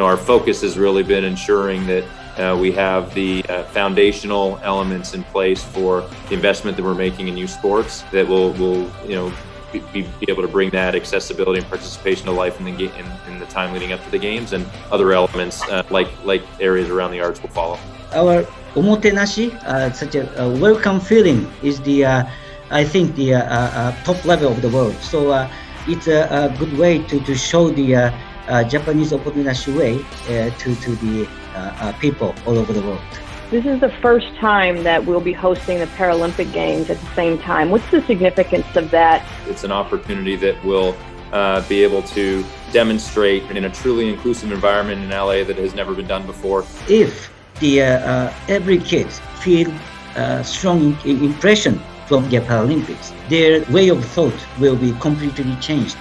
our focus has really been ensuring that we have the foundational elements in place for the investment that we're making in youth sports that will be able to bring that accessibility and participation to life in the time leading up to the games, and other elements like areas around the arts will follow. Our omotenashi, such a welcome feeling, is I think the top level of the world. So it's a good way to show the Japanese omotenashi way to the people all over the world. This is the first time that we'll be hosting the Paralympic Games at the same time. What's the significance of that? It's an opportunity that will be able to demonstrate in a truly inclusive environment in LA that has never been done before. If the every kid feel strong impression from the Paralympics, their way of thought will be completely changed.